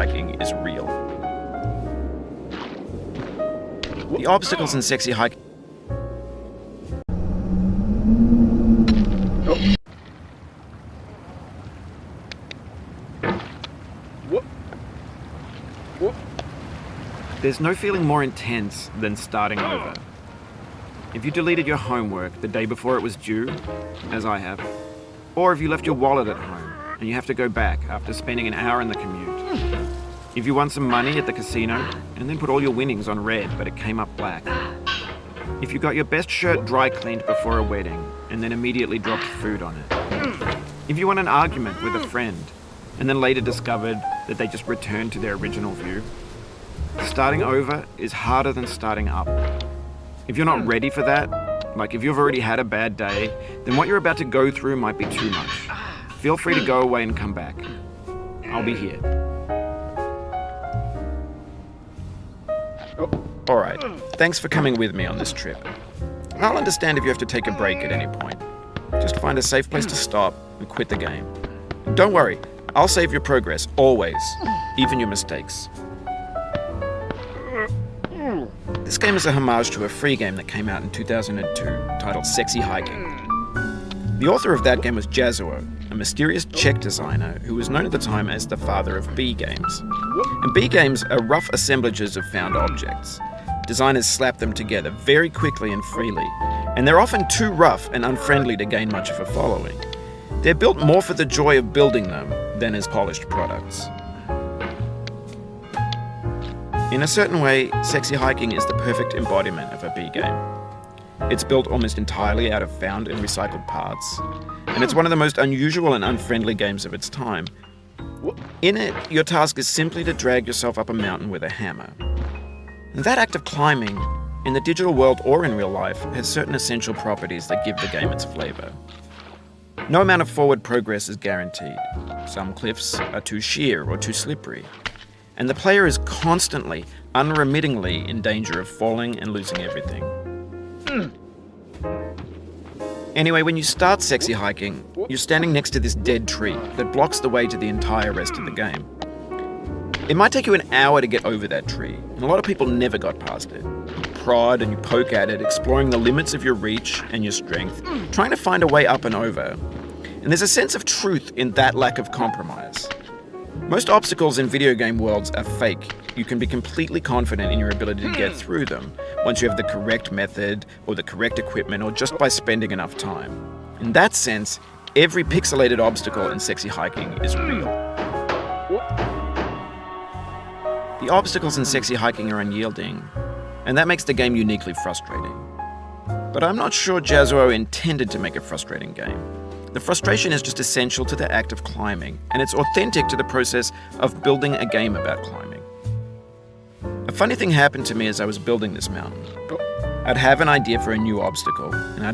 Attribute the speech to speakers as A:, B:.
A: hiking is real. The obstacles in sexy hiking There's no feeling more intense than starting over. If you deleted your homework the day before it was due, as I have, or if you left your wallet at home and you have to go back after spending an hour in the commute. If you won some money at the casino and then put all your winnings on red but it came up black. If you got your best shirt dry cleaned before a wedding and then immediately dropped food on it. If you won an argument with a friend and then later discovered that they just returned to their original view. Starting over is harder than starting up. If you're not ready for that, like if you've already had a bad day, then what you're about to go through might be too much. Feel free to go away and come back. I'll be here. Alright, thanks for coming with me on this trip. I'll understand if you have to take a break at any point. Just find a safe place to stop and quit the game. Don't worry, I'll save your progress, always, even your mistakes. This game is a homage to a free game that came out in 2002, titled Sexy Hiking. The author of that game was Jazuo, a mysterious Czech designer who was known at the time as the father of B games. And B games are rough assemblages of found objects. Designers slap them together very quickly and freely, and they're often too rough and unfriendly to gain much of a following. They're built more for the joy of building them than as polished products. In a certain way, Sexy Hiking is the perfect embodiment of a B game. It's built almost entirely out of found and recycled parts, and it's one of the most unusual and unfriendly games of its time. In it, your task is simply to drag yourself up a mountain with a hammer. And that act of climbing, in the digital world or in real life, has certain essential properties that give the game its flavor. No amount of forward progress is guaranteed. Some cliffs are too sheer or too slippery. And the player is constantly, unremittingly in danger of falling and losing everything. Anyway, when you start Sexy Hiking, you're standing next to this dead tree that blocks the way to the entire rest of the game. It might take you an hour to get over that tree, and a lot of people never got past it. You prod and you poke at it, exploring the limits of your reach and your strength, trying to find a way up and over. And there's a sense of truth in that lack of compromise. Most obstacles in video game worlds are fake. You can be completely confident in your ability to get through them once you have the correct method or the correct equipment or just by spending enough time. In that sense, every pixelated obstacle in Sexy Hiking is real. The obstacles in Sexy Hiking are unyielding, and that makes the game uniquely frustrating. But I'm not sure Jazuo intended to make a frustrating game. The frustration is just essential to the act of climbing, and it's authentic to the process of building a game about climbing. A funny thing happened to me as I was building this mountain. I'd have an idea for a new obstacle, and I'd